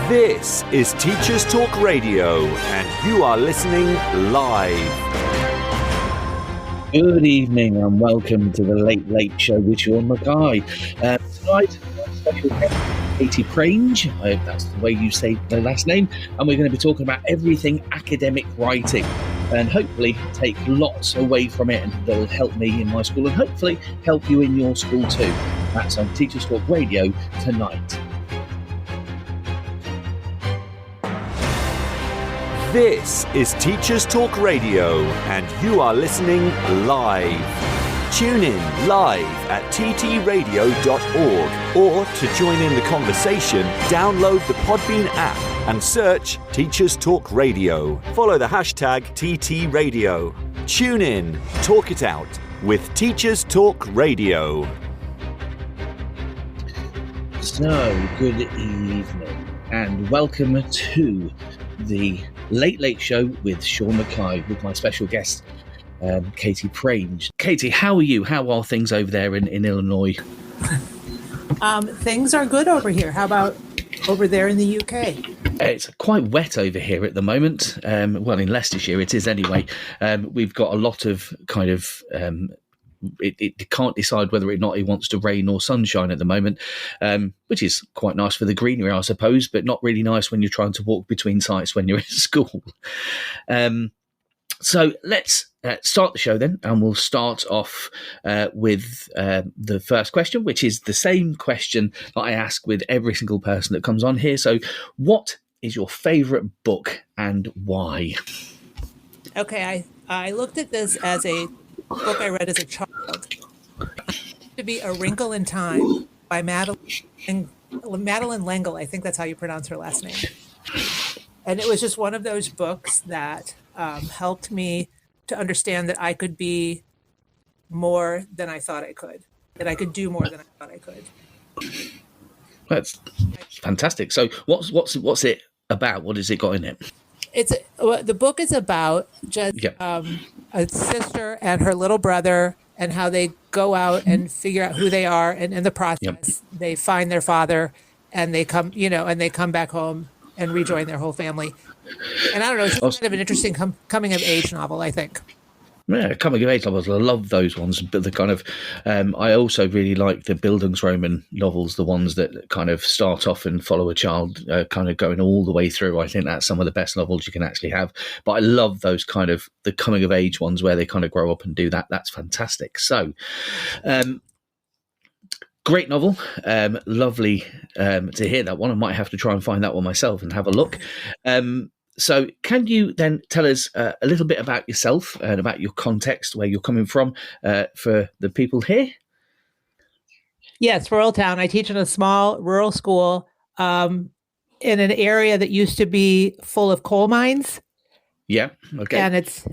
This is Teachers Talk Radio, and you are listening live. Good evening and welcome to the Late Late Show with Sean Mackay. Tonight, special guest Katie Prange, I hope that's the way you say the last name, and we're going to be talking about everything academic writing and hopefully take lots away from it, and that'll help me in my school and hopefully help you in your school too. That's on Teachers Talk Radio tonight. This is Teachers Talk Radio, and you are listening live. Tune in live at ttradio.org, or to join in the conversation, download the Podbean app and search Teachers Talk Radio. Follow the hashtag TTRadio. Tune in, talk it out with Teachers Talk Radio. So, good evening and welcome to the Late Late Show with Sean Mackay with my special guest, Katie Prange. Katie, how are you? How are things over there in Illinois? Things are good over here. How about over there in the UK? It's quite wet over here at the moment. Well, in Leicestershire it is anyway. We've got a lot of kind of... It can't decide whether or not it wants to rain or sunshine at the moment, which is quite nice for the greenery, I suppose, but not really nice when you're trying to walk between sites when you're in school. So let's start the show then, and we'll start off with the first question, which is the same question that I ask with every single person that comes on here. So what is your favourite book and why? Okay, I looked at this as a book I read as a child. To be A Wrinkle in Time by Madeline L'Engle. I think that's how you pronounce her last name. And it was just one of those books that helped me to understand that I could be more than I thought I could, that I could do more than I thought I could. That's fantastic. So what's it about? What has it got in it? The book is about just a sister and her little brother and how they go out and figure out who they are, and in the process they find their father and they come back home and rejoin their whole family. And I don't know, it's just kind of an interesting coming of age novel, I think. Yeah, coming of age novels. I love those ones, but the kind of I also really like the Bildungsroman novels, the ones that kind of start off and follow a child kind of going all the way through. I think that's some of the best novels you can actually have. But I love those kind of the coming of age ones where they kind of grow up and do that. That's fantastic. So, great novel. Lovely to hear that one. I might have to try and find that one myself and have a look. So can you then tell us a little bit about yourself and about your context, where you're coming from, for the people here? Yes, rural town. I teach in a small rural school in an area that used to be full of coal mines. Yeah. Okay. And it's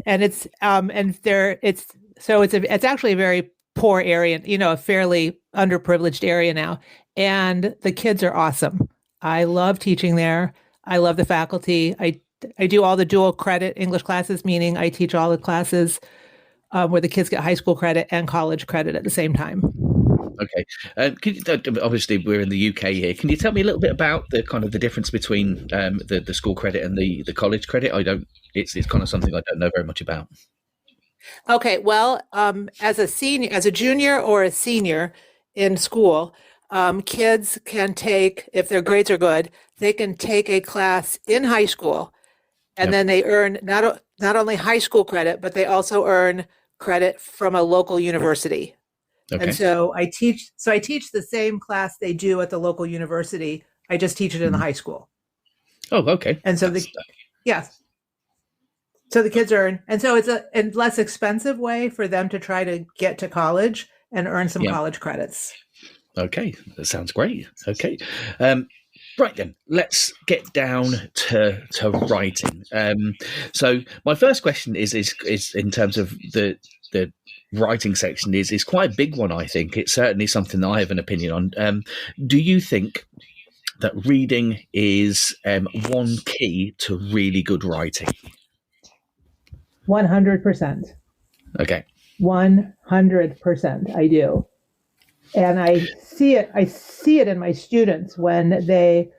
actually a very poor area, a fairly underprivileged area now. And the kids are awesome. I love teaching there. I love the faculty. I do all the dual credit English classes, meaning I teach all the classes where the kids get high school credit and college credit at the same time. Okay. Obviously, we're in the UK here. Can you tell me a little bit about the kind of the difference between the school credit and the college credit? It's kind of something I don't know very much about. Okay. Well, as a junior or a senior in school, kids can take, if their grades are good, they can take a class in high school, and then they earn not only high school credit, but they also earn credit from a local university. Okay. And so I teach the same class they do at the local university. I just teach it in the high school. Oh, okay. And so so the kids earn, and so it's a less expensive way for them to try to get to college and earn some college credits. Okay, that sounds great. Okay. Right then, let's get down to writing. So my first question is in terms of the writing section is quite a big one, I think. It's certainly something that I have an opinion on. Do you think that reading is one key to really good writing? 100%. Okay. 100%, I do. And I see it in my students when they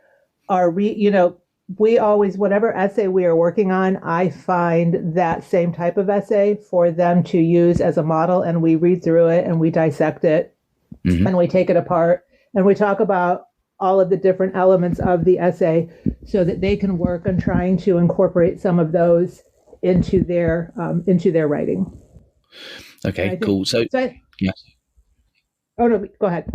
are we always, whatever essay we are working on, I find that same type of essay for them to use as a model, and we read through it and we dissect it and we take it apart and we talk about all of the different elements of the essay so that they can work on trying to incorporate some of those into their writing. Okay, cool. Yeah. Oh no, go ahead.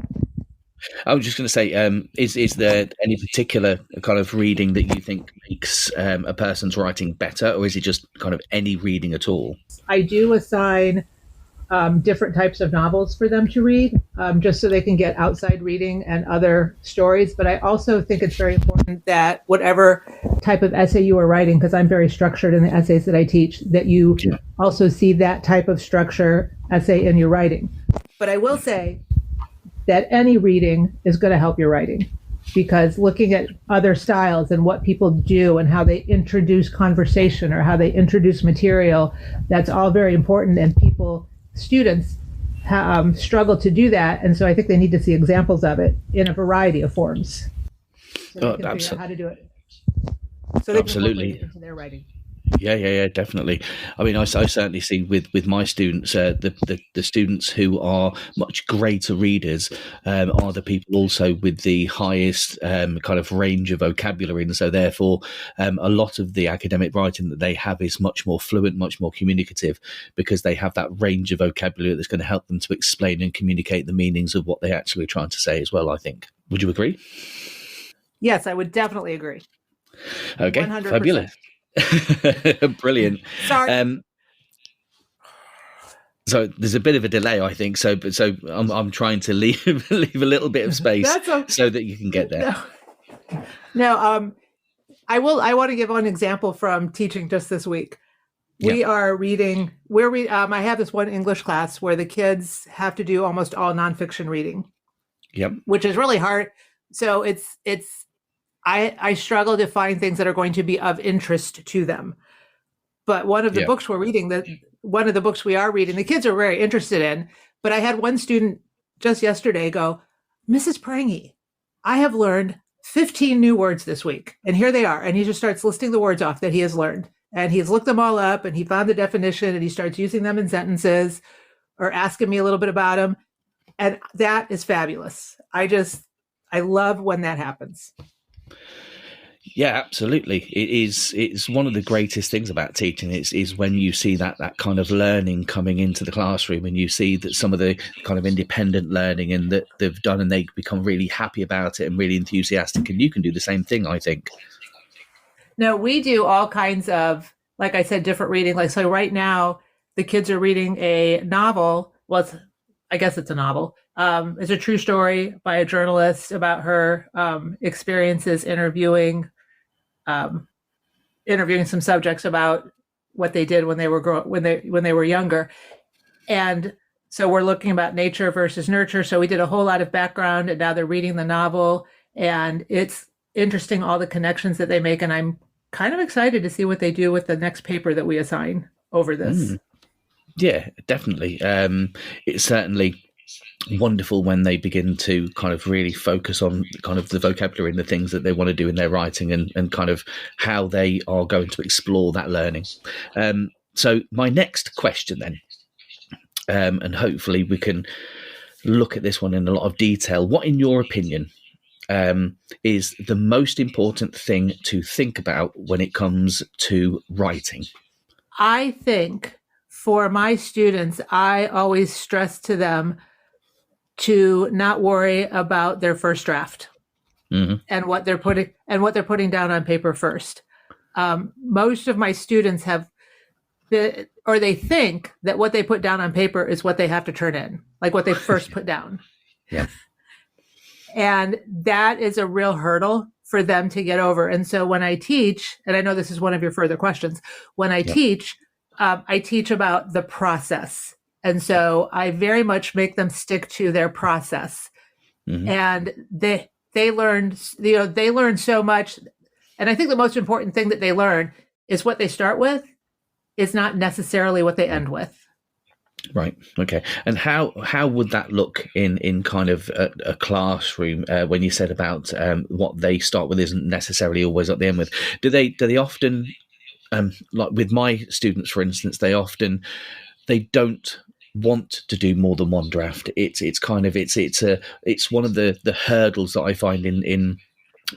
I was just going to say, is there any particular kind of reading that you think makes a person's writing better, or is it just kind of any reading at all? I do assign different types of novels for them to read, just so they can get outside reading and other stories. But I also think it's very important that whatever type of essay you are writing, because I'm very structured in the essays that I teach, that you also see that type of structure essay in your writing. But I will say that any reading is going to help your writing, because looking at other styles and what people do and how they introduce conversation or how they introduce material, that's all very important. And students struggle to do that. And so I think they need to see examples of it in a variety of forms. So they can figure out how to do it. So they can incorporate it into their writing. Yeah, definitely. I mean, I certainly see with my students, the students who are much greater readers are the people also with the highest kind of range of vocabulary, and so therefore a lot of the academic writing that they have is much more fluent, much more communicative, because they have that range of vocabulary that's going to help them to explain and communicate the meanings of what they're actually trying to say as well, I think. Would you agree? Yes, I would definitely agree. Okay, 100%. Fabulous. Brilliant. Sorry. So there's a bit of a delay, I think. So I'm trying to leave a little bit of space so that you can get there. No, I want to give one example from teaching just this week. We are reading. I have this one English class where the kids have to do almost all nonfiction reading. Yep. Which is really hard. So I struggle to find things that are going to be of interest to them. But one of the books we're reading, one of the books we are reading, the kids are very interested in. But I had one student just yesterday go, "Mrs. Prangy, I have learned 15 new words this week." And here they are. And he just starts listing the words off that he has learned. And he's looked them all up and he found the definition and he starts using them in sentences or asking me a little bit about them. And that is fabulous. I love when that happens. Yeah, absolutely. It's one of the greatest things about teaching is when you see that kind of learning coming into the classroom, and you see that some of the kind of independent learning and that they've done, and they become really happy about it and really enthusiastic. And you can do the same thing, I think. No, we do all kinds of, like I said, different reading. Like, so right now the kids are reading a novel. Well, I guess it's a novel. It's a true story by a journalist about her experiences interviewing some subjects about what they did when they were younger. And so we're looking about nature versus nurture. So we did a whole lot of background, and now they're reading the novel, and it's interesting all the connections that they make. And I'm kind of excited to see what they do with the next paper that we assign over this. Yeah, definitely. It's certainly wonderful when they begin to kind of really focus on kind of the vocabulary and the things that they want to do in their writing, and kind of how they are going to explore that learning. So my next question then, and hopefully we can look at this one in a lot of detail. What, in your opinion, is the most important thing to think about when it comes to writing? I think for my students, I always stress to them to not worry about their first draft and what they're putting down on paper first. Most of my students they think that what they put down on paper is what they have to turn in, like what they first put down. Yeah. And that is a real hurdle for them to get over. And so when I teach, and I know this is one of your further questions, when I teach about the process. And so I very much make them stick to their process. And they learn so much. And I think the most important thing that they learn is what they start with is not necessarily what they end with. Right. Okay. And how would that look in kind of a classroom when you said about what they start with isn't necessarily always at the end with? Do they often like with my students, for instance, they don't want to do more than one draft. It's kind of it's one of the hurdles that I find in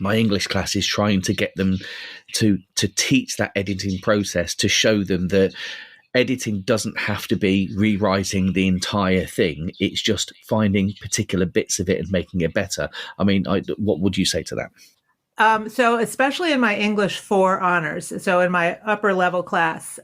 my English class is trying to get them to teach that editing process, to show them that editing doesn't have to be rewriting the entire thing. It's just finding particular bits of it and making it better. I mean, what would you say to that? So especially in my English 4 honors, so in my upper level class,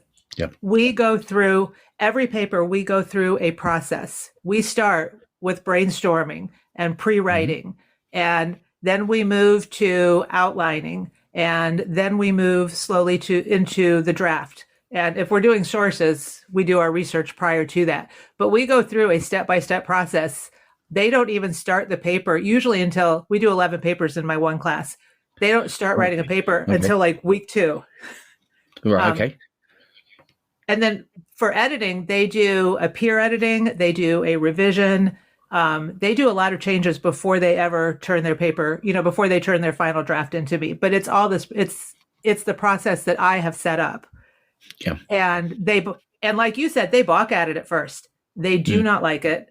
we go through every paper, we go through a process. We start with brainstorming and pre-writing, and then we move to outlining, and then we move slowly into the draft. And if we're doing sources, we do our research prior to that. But we go through a step-by-step process. They don't even start the paper usually until we do 11 papers in my one class. They don't start writing a paper until like week 2. Right. Okay. And then for editing, they do a peer editing, they do a revision. They do a lot of changes before they ever turn their paper, before they turn their final draft into me. But it's all this, it's the process that I have set up. Yeah. And like you said, they balk at it at first. They do not like it.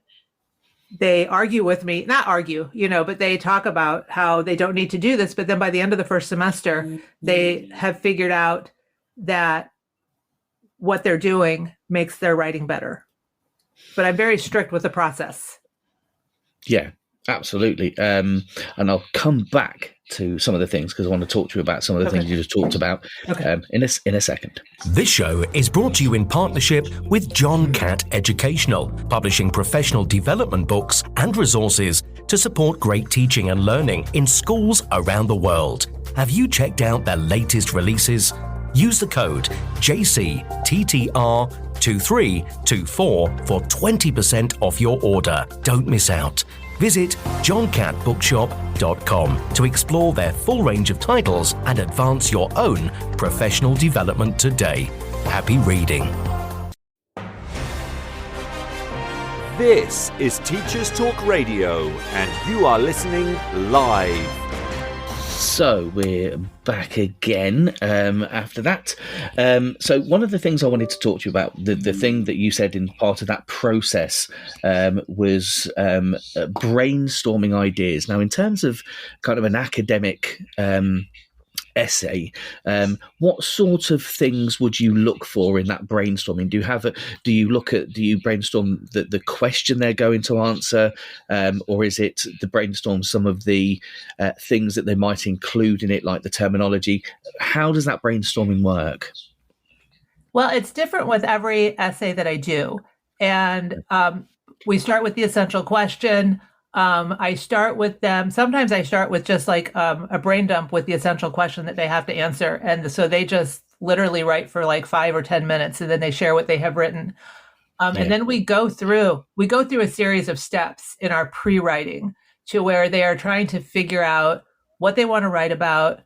They argue with me, not argue, but they talk about how they don't need to do this. But then by the end of the first semester, they have figured out that what they're doing makes their writing better. But I'm very strict with the process. Yeah, absolutely. And I'll come back to some of the things because I want to talk to you about some of the things you just talked about in a second. This show is brought to you in partnership with John Catt Educational, publishing professional development books and resources to support great teaching and learning in schools around the world. Have you checked out their latest releases? Use the code JCTTR2324 for 20% off your order. Don't miss out. Visit johncattbookshop.com to explore their full range of titles and advance your own professional development today. Happy reading. This is Teachers Talk Radio, and you are listening live. So we're back again after that. So one of the things I wanted to talk to you about, the thing that you said in part of that process was brainstorming ideas. Now, in terms of kind of an academic essay, what sort of things would you look for in that brainstorming? Do you brainstorm the question they're going to answer, or is it the brainstorm some of the things that they might include in it, like the terminology? How does that brainstorming work? Well, it's different with every essay that I do. And we start with the essential question. I start with them. Sometimes I start with just like a brain dump with the essential question that they have to answer. And so they just literally write for like 5 or 10 minutes and then they share what they have written. And then we go through a series of steps in our pre-writing to where they are trying to figure out what they want to write about,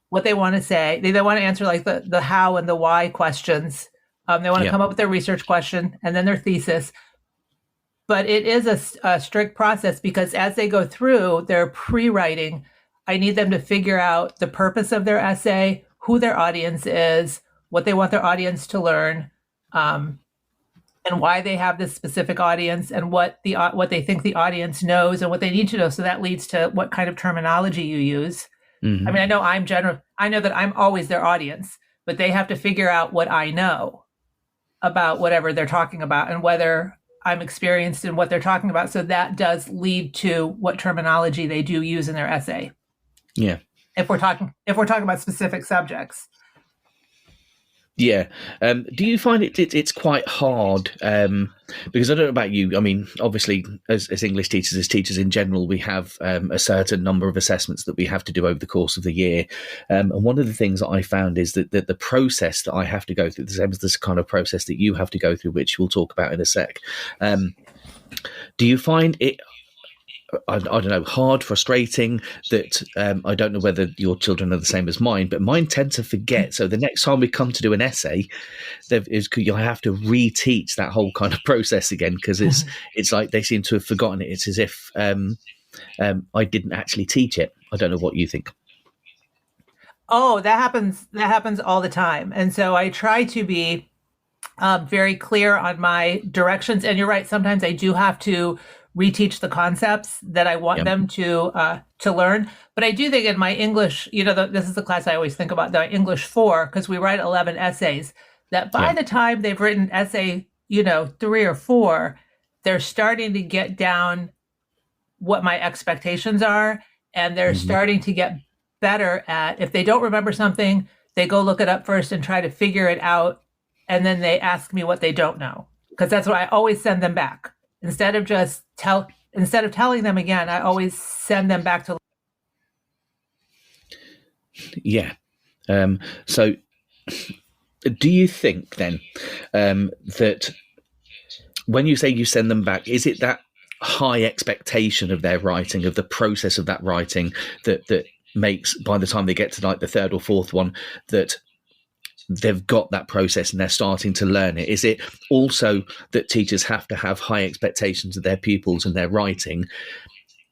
what they want to say. They want to answer like the how and the why questions. They want to come up with their research question and then their thesis. But it is a strict process because as they go through their pre-writing, I need them to figure out the purpose of their essay, who their audience is, what they want their audience to learn, and why they have this specific audience, and what they think the audience knows and what they need to know. So that leads to what kind of terminology you use. Mm-hmm. I mean, I know I know that I'm always their audience, but they have to figure out what I know about whatever they're talking about and whether I'm experienced in what they're talking about. So that does lead to what terminology they do use in their essay. Yeah. If we're talking about specific subjects. Yeah. Do you find it's quite hard? Because I don't know about you. I mean, obviously, as English teachers, as teachers in general, we have a certain number of assessments that we have to do over the course of the year. And one of the things that I found is that the process that I have to go through, the same as this kind of process that you have to go through, which we'll talk about in a sec. Do you find it I don't know, hard, frustrating, that I don't know whether your children are the same as mine, but mine tend to forget. So the next time we come to do an essay, you'll have to reteach that whole kind of process again, because it's like they seem to have forgotten it. It's as if I didn't actually teach it. I don't know what you think. Oh, that happens. That happens all the time. And so I try to be very clear on my directions. And you're right. Sometimes I do have to reteach the concepts that I want them to learn. But I do think in my English, this is the class I always think about, the English 4, because we write 11 essays, that by the time they've written essay, 3 or 4, they're starting to get down what my expectations are. And they're starting to get better at, if they don't remember something, they go look it up first and try to figure it out. And then they ask me what they don't know, because that's why I always send them back. Instead of telling them again, I always send them back to. Yeah. So do you think then that when you say you send them back, is it that high expectation of their writing, of the process of that writing, that makes, by the time they get to like the third or fourth one, that they've got that process and they're starting to learn it? Is it also that teachers have to have high expectations of their pupils and their writing?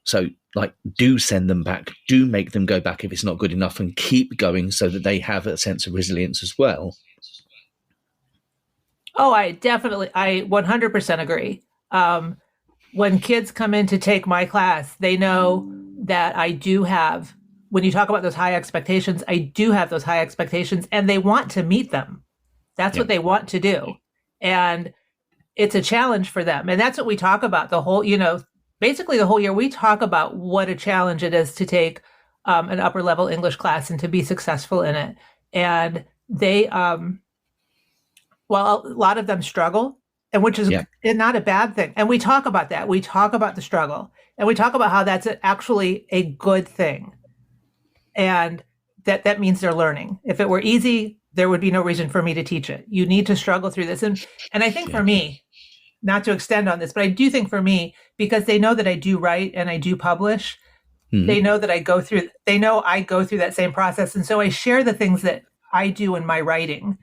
So like, do send them back, do make them go back if it's not good enough, and keep going so that they have a sense of resilience as well. Oh, I 100% agree. When kids come in to take my class, they know that I do have, when you talk about those high expectations, I do have those high expectations, and they want to meet them. That's what they want to do. And it's a challenge for them. And that's what we talk about the whole, basically the whole year. We talk about what a challenge it is to take an upper level English class and to be successful in it. And they, a lot of them struggle, and which is not a bad thing. And we talk about that. We talk about the struggle, and we talk about how that's actually a good thing. And that means they're learning. If it were easy, there would be no reason for me to teach it. You need to struggle through this. And I think for me, not to extend on this, but I do think for me, because they know that I do write and I do publish, they know that I go through that same process. And so I share the things that I do in my writing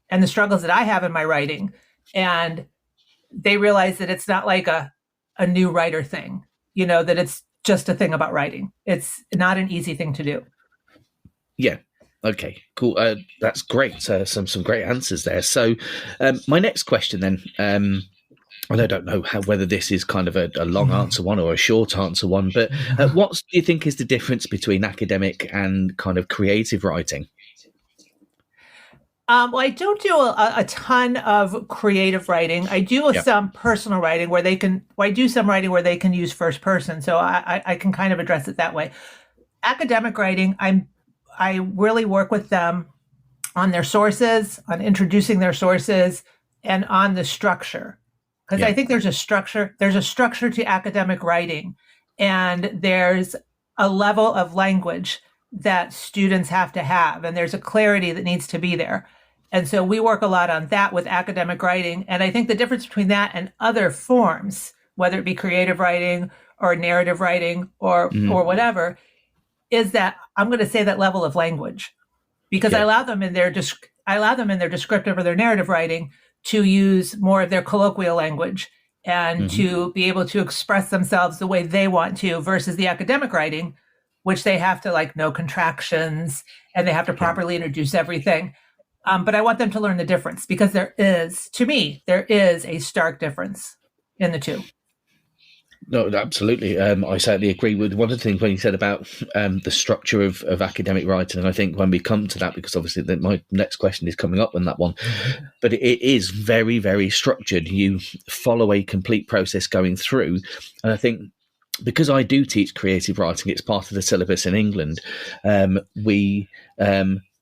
and the struggles that I have in my writing. And they realize that it's not like a new writer thing, that it's just a thing about writing. It's not an easy thing to do. Yeah. Okay, cool. That's great. Some great answers there. So my next question then, and I don't know whether this is kind of a long answer one or a short answer one, but what do you think is the difference between academic and kind of creative writing? Well, I don't do a ton of creative writing. I do some personal writing I do some writing where they can use first person. So I can kind of address it that way. Academic writing, I really work with them on their sources, on introducing their sources, and on the structure. Because I think there's a structure to academic writing, and there's a level of language that students have to have, and there's a clarity that needs to be there. And so we work a lot on that with academic writing. And I think the difference between that and other forms, whether it be creative writing or narrative writing or whatever, is that I'm going to say that level of language, because I allow them in their descriptive or their narrative writing to use more of their colloquial language and to be able to express themselves the way they want to, versus the academic writing, which they have to know contractions and they have to properly introduce everything. But I want them to learn the difference, because there is a stark difference in the two. No, absolutely. I certainly agree with one of the things when you said about the structure of academic writing. And I think when we come to that, because obviously my next question is coming up on that one, but it is very, very structured. You follow a complete process going through. And I think because I do teach creative writing, it's part of the syllabus in England.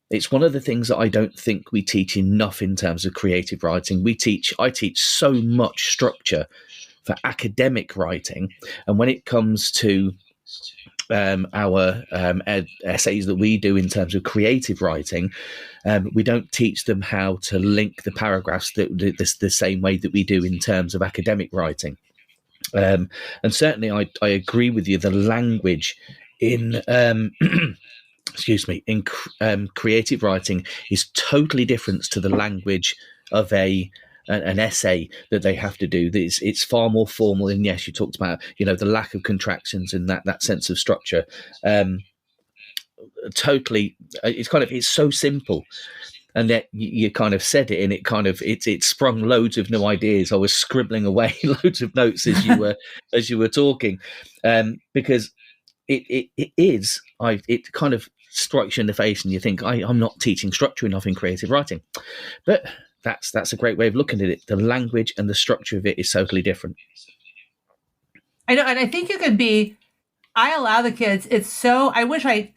It's one of the things that I don't think we teach enough in terms of creative writing. I teach so much structure for academic writing, and when it comes to our essays that we do in terms of creative writing, we don't teach them how to link the paragraphs the same way that we do in terms of academic writing. And certainly I agree with you. The language in excuse me, in creative writing is totally different to the language of an essay that they have to do. It's far more formal. And yes, you talked about, the lack of contractions and that sense of structure. Totally, it's so simple. And that you kind of said it, and it sprung loads of new ideas. I was scribbling away loads of notes as you were talking, because it kind of strikes you in the face, and you think, I'm not teaching structure enough in creative writing. But that's a great way of looking at it. The language and the structure of it is totally different. I know, and I think you can be. I allow the kids. It's so. I wish I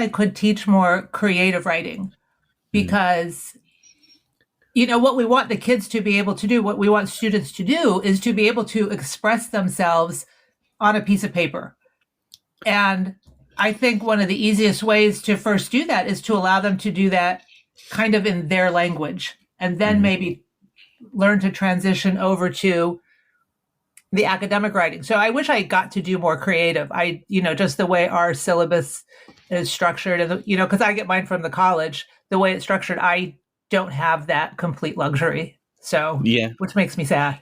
could teach more creative writing, because what we want the kids to be able to do, what we want students to do, is to be able to express themselves on a piece of paper. And I think one of the easiest ways to first do that is to allow them to do that kind of in their language, and then maybe learn to transition over to the academic writing. So I wish I got to do more creative. Just the way our syllabus is structured, and because I get mine from the college, the way it's structured, I don't have that complete luxury. So which makes me sad.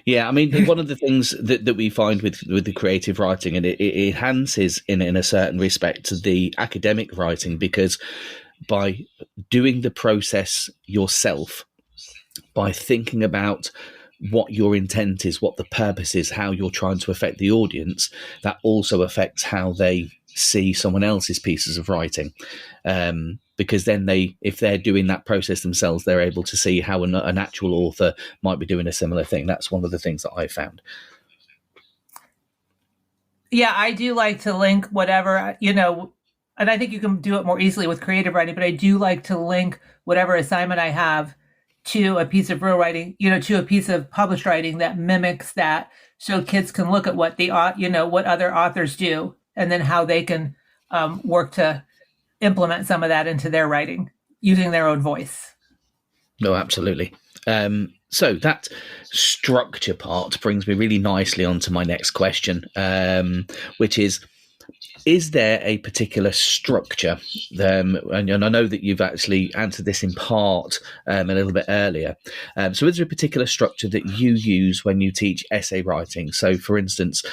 Yeah, I mean, one of the things that we find with the creative writing, and it enhances in a certain respect the academic writing, because by doing the process yourself, by thinking about what your intent is, what the purpose is, how you're trying to affect the audience, that also affects how they see someone else's pieces of writing. Because then if they're doing that process themselves, they're able to see how an actual author might be doing a similar thing. That's one of the things that I found. Yeah, I do like to link whatever, and I think you can do it more easily with creative writing, but I do like to link whatever assignment I have to a piece of real writing, to a piece of published writing that mimics that, so kids can look at what what other authors do, and then how they can work to implement some of that into their writing using their own voice. No, absolutely. So that structure part brings me really nicely onto my next question, which is there a particular structure? And I know that you've actually answered this in part a little bit earlier. So is there a particular structure that you use when you teach essay writing? So, for instance,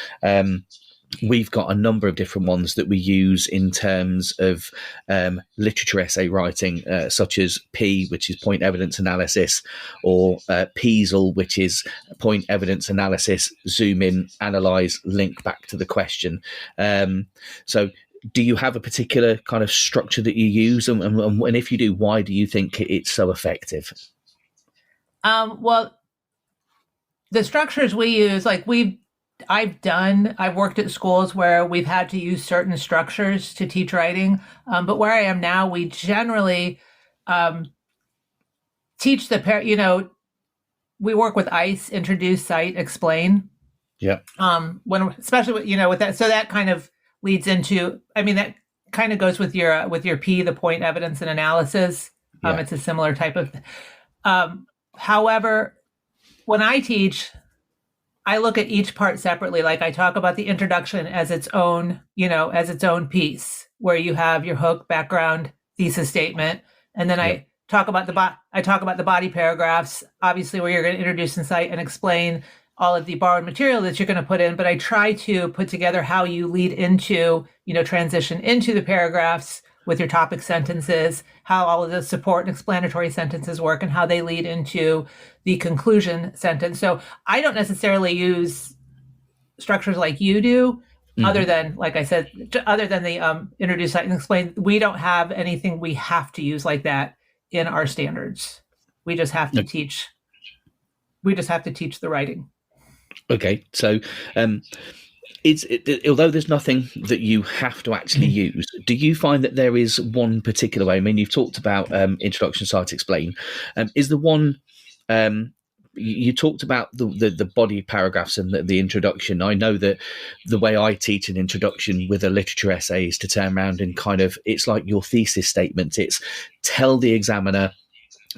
we've got a number of different ones that we use in terms of literature essay writing, such as P, which is point evidence analysis, or PEASL, which is point evidence analysis, zoom in, analyze, link back to the question. So do you have a particular kind of structure that you use? And if you do, why do you think it's so effective? Well, the structures we use, I've worked at schools where we've had to use certain structures to teach writing. But where I am now, we generally teach we work with ICE, introduce, cite, explain. Yeah. Especially with that, so that kind of leads into, that kind of goes with your P, the point evidence and analysis. It's a similar type of. However, when I teach, I look at each part separately. Like, I talk about the introduction as its own, as its own piece, where you have your hook, background, thesis statement, and then I talk about the body paragraphs, obviously, where you're going to introduce and cite and explain all of the borrowed material that you're going to put in. But I try to put together how you lead into, transition into the paragraphs with your topic sentences, how all of the support and explanatory sentences work, and how they lead into the conclusion sentence. So I don't necessarily use structures like you do, other than, like I said, other than the introduce, cite, and explain. We don't have anything we have to use like that in our standards. We just have to teach. We just have to teach the writing. Okay, so although there's nothing that you have to actually use, do you find that there is one particular way? I mean, you've talked about introduction, cite, explain. Is the one you talked about the body paragraphs and the introduction? I know that the way I teach an introduction with a literature essay is to turn around and kind of, it's like your thesis statement. It's tell the examiner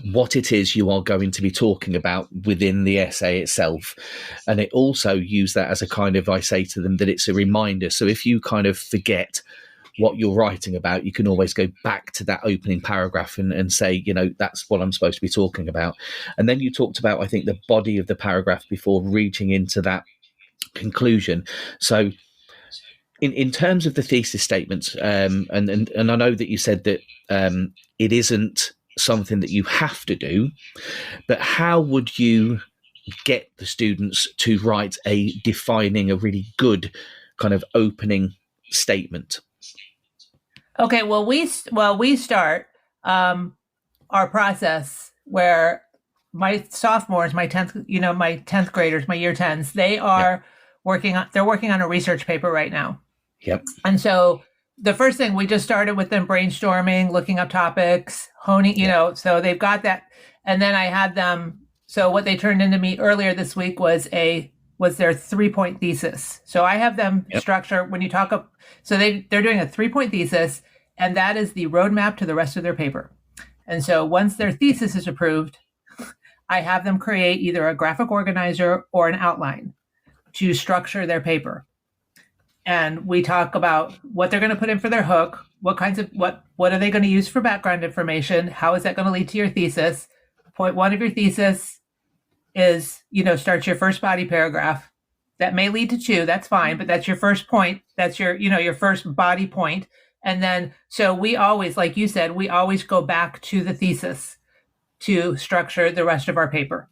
what it is you are going to be talking about within the essay itself. And it also use that as a kind of, I say to them that it's a reminder. So if you kind of forget what you're writing about, you can always go back to that opening paragraph and say, that's what I'm supposed to be talking about. And then you talked about, I think, the body of the paragraph before reaching into that conclusion. So in terms of the thesis statements, and I know that you said that it isn't something that you have to do, but how would you get the students to write a really good kind of opening statement? Okay, well, we start our process where my sophomores, my 10th graders, my year 10s, they are working on a research paper right now. Yep. And so the first thing, we just started with them brainstorming, looking up topics, honing, so they've got that. And then I had them, so what they turned into me earlier this week was their 3-point thesis. So I have them structure when you talk up. So they're doing a 3-point thesis, and that is the roadmap to the rest of their paper. And so once their thesis is approved, I have them create either a graphic organizer or an outline to structure their paper. And we talk about what they're going to put in for their hook, what are they going to use for background information, how is that going to lead to your thesis. Point 1 of your thesis is, start your first body paragraph. That may lead to 2, that's fine, but that's your first point. That's your first body point. And then, so we always, like you said, we always go back to the thesis to structure the rest of our paper.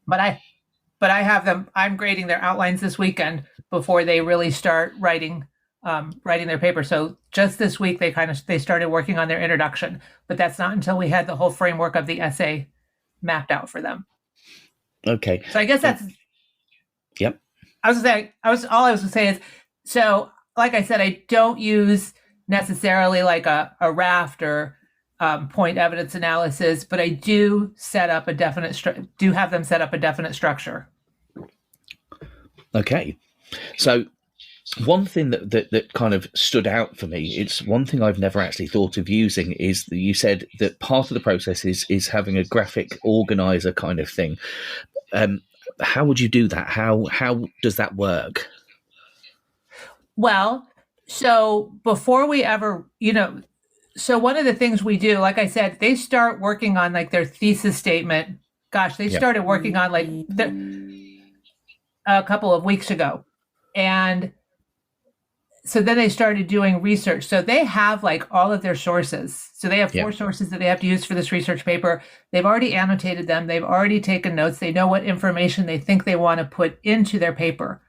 But I have them, I'm grading their outlines this weekend before they really start writing their paper. So just this week, they started working on their introduction, but that's not until we had the whole framework of the essay mapped out for them. Okay. So I guess that's, yep. all I was going to say is, so like I said, I don't use necessarily like a raft or point evidence analysis, but I do set up have them set up a definite structure. Okay. So one thing that kind of stood out for me, it's one thing I've never actually thought of using, is that you said that part of the process is having a graphic organizer kind of thing. How would you do that? How does that work? Well, so before we ever, so one of the things we do, like I said, they start working on like their thesis statement. Gosh, they started working on like a couple of weeks ago. And so then they started doing research. So they have like all of their sources. So they have 4 sources that they have to use for this research paper. They've already annotated them. They've already taken notes. They know what information they think they want to put into their paper.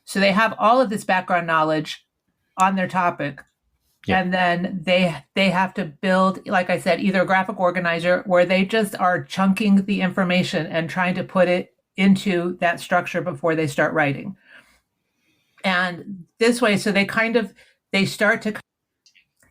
So they have all of this background knowledge on their topic. Yeah. And then they have to build, like I said, either a graphic organizer where they just are chunking the information and trying to put it into that structure before they start writing. And this way, so they start to,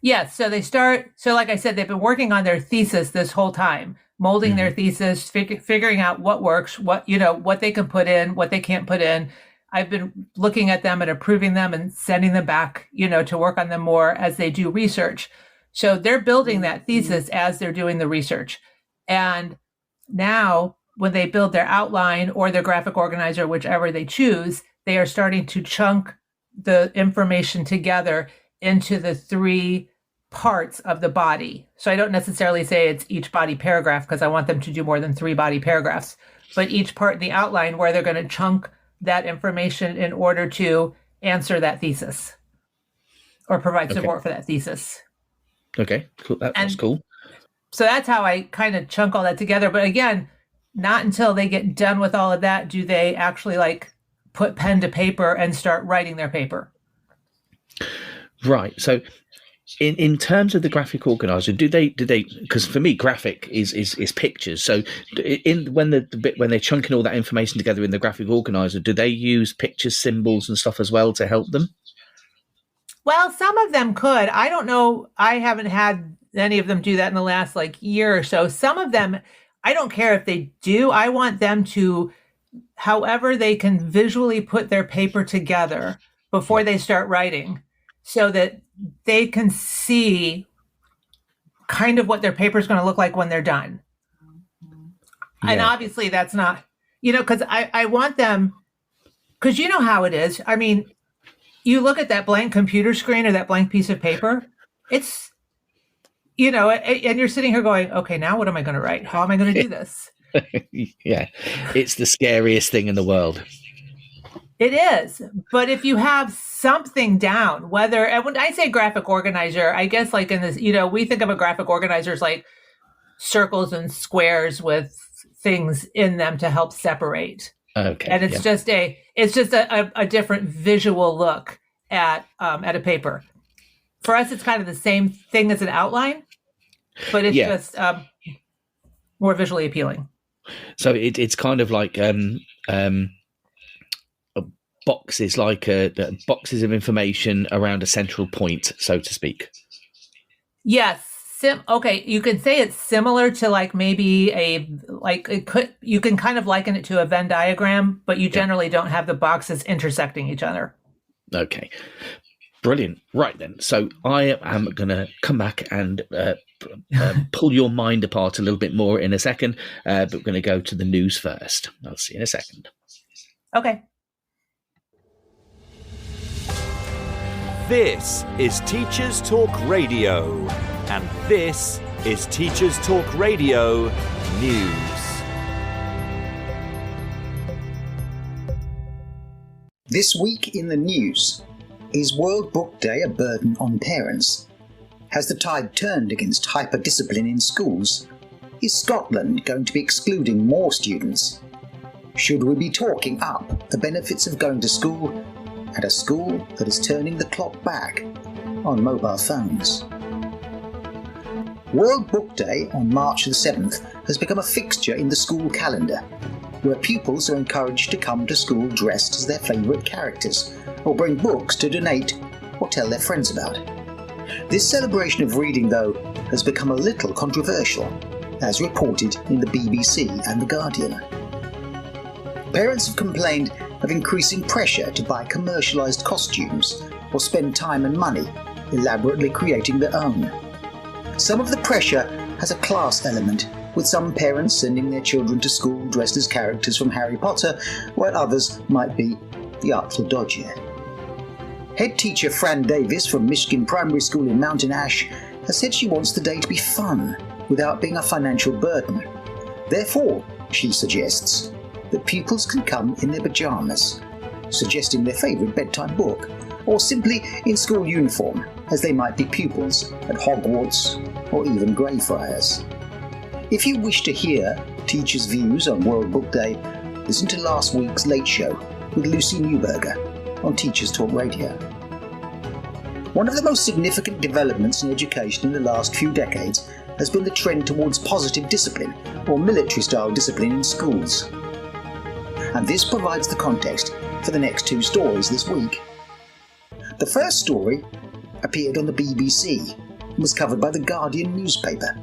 so like I said, they've been working on their thesis this whole time, molding their thesis, figuring out what works, what they can put in, what they can't put in. I've been looking at them and approving them and sending them back, to work on them more as they do research. So they're building that thesis as they're doing the research. And now when they build their outline or their graphic organizer, whichever they choose, they are starting to chunk the information together into the 3 parts of the body. So I don't necessarily say it's each body paragraph because I want them to do more than 3 body paragraphs, but each part in the outline where they're going to chunk that information in order to answer that thesis or provide support for that thesis. Okay, cool. That's cool. So that's how I kind of chunk all that together. But again, not until they get done with all of that do they actually like put pen to paper and start writing their paper. Right. So in terms of the graphic organizer, do they, because for me, graphic is pictures. So when they're chunking all that information together in the graphic organizer, do they use pictures, symbols and stuff as well to help them? Well, some of them could. I don't know. I haven't had any of them do that in the last year or so. Some of them, I don't care if they do. I want them to, however they can visually put their paper together before they start writing so that they can see kind of what their paper is going to look like when they're done. And obviously that's not, because I want them, because you know how it is. I mean, you look at that blank computer screen or that blank piece of paper, it's, and you're sitting here going, okay, now what am I going to write? How am I going to do this? Yeah, it's the scariest thing in the world. It is. But if you have something down, and when I say graphic organizer, I guess like in this, we think of a graphic organizer as like circles and squares with things in them to help separate. Okay. And it's just a different visual look at a paper. For us, it's kind of the same thing as an outline, but it's just more visually appealing. So it's kind of like boxes, like boxes of information around a central point, so to speak. Yes. Okay, you could say it's similar to like maybe you can kind of liken it to a Venn diagram, but you generally don't have the boxes intersecting each other. Okay. Brilliant. Right then. So I am going to come back and pull your mind apart a little bit more in a second, but we're going to go to the news first. I'll see you in a second. Okay. This is Teachers Talk Radio, and this is Teachers Talk Radio News. This week in the news, is World Book Day a burden on parents? Has the tide turned against hyper-discipline in schools? Is Scotland going to be excluding more students? Should we be talking up the benefits of going to school at a school that is turning the clock back on mobile phones? World Book Day on March the 7th has become a fixture in the school calendar, where pupils are encouraged to come to school dressed as their favourite characters, or bring books to donate or tell their friends about. This celebration of reading, though, has become a little controversial, as reported in the BBC and The Guardian. Parents have complained of increasing pressure to buy commercialised costumes or spend time and money elaborately creating their own. Some of the pressure has a class element, with some parents sending their children to school dressed as characters from Harry Potter, while others might be the Artful Dodger. Head teacher Fran Davis from Michigan Primary School in Mountain Ash has said she wants the day to be fun without being a financial burden. Therefore, she suggests that pupils can come in their pyjamas, suggesting their favourite bedtime book, or simply in school uniform, as they might be pupils at Hogwarts or even Greyfriars. If you wish to hear teachers' views on World Book Day, listen to last week's Late Show with Lucy Newberger on Teachers Talk Radio. One of the most significant developments in education in the last few decades has been the trend towards positive discipline, or military-style discipline in schools. And this provides the context for the next two stories this week. The first story appeared on the BBC and was covered by the Guardian newspaper.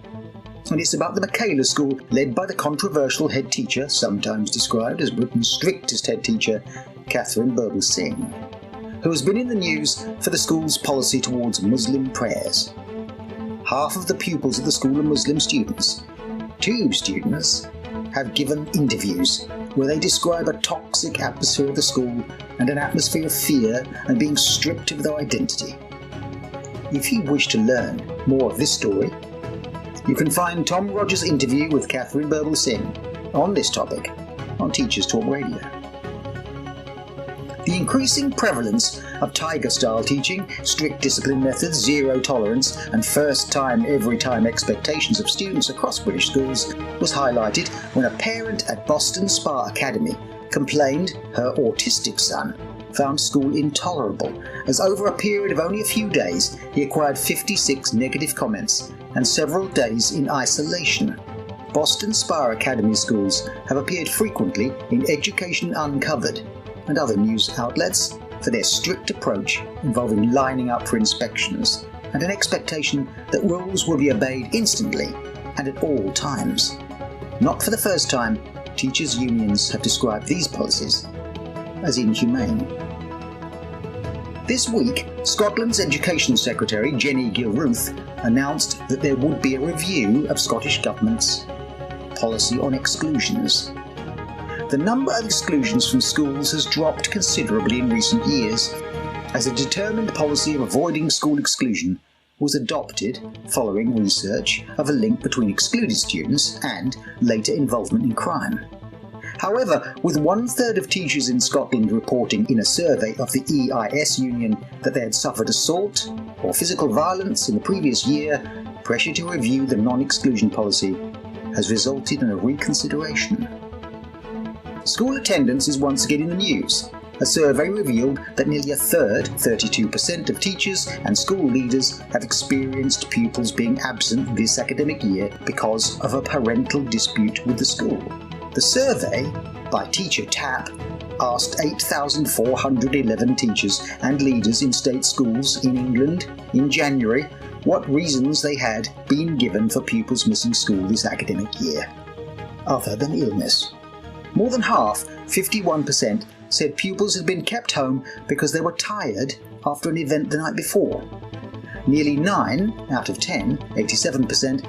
And it's about the Mackay school led by the controversial head teacher, sometimes described as Britain's strictest head teacher, Catherine Birbalsingh, who has been in the news for the school's policy towards Muslim prayers. Half of the pupils of the school are Muslim students. 2 students have given interviews where they describe a toxic atmosphere of the school and an atmosphere of fear and being stripped of their identity. If you wish to learn more of this story, you can find Tom Rogers' interview with Catherine Birbalsingh on this topic on Teachers Talk Radio. The increasing prevalence of Tiger-style teaching, strict discipline methods, zero tolerance, and first-time, every-time expectations of students across British schools was highlighted when a parent at Boston Spa Academy complained her autistic son found school intolerable, as over a period of only a few days he acquired 56 negative comments and several days in isolation. Boston Spa Academy schools have appeared frequently in Education Uncovered and other news outlets for their strict approach involving lining up for inspections and an expectation that rules will be obeyed instantly and at all times. Not for the first time, teachers' unions have described these policies as inhumane. This week, Scotland's Education Secretary Jenny Gilruth announced that there would be a review of Scottish Government's policy on exclusions. The number of exclusions from schools has dropped considerably in recent years, as a determined policy of avoiding school exclusion was adopted following research of a link between excluded students and later involvement in crime. However, with 1/3 of teachers in Scotland reporting in a survey of the EIS Union that they had suffered assault or physical violence in the previous year, pressure to review the non-exclusion policy has resulted in a reconsideration. School attendance is once again in the news. A survey revealed that nearly a third, 32% of teachers and school leaders have experienced pupils being absent this academic year because of a parental dispute with the school. The survey, by Teacher Tap, asked 8,411 teachers and leaders in state schools in England in January what reasons they had been given for pupils missing school this academic year, other than illness. More than half, 51%, said pupils had been kept home because they were tired after an event the night before. Nearly 9 out of 10, 87%,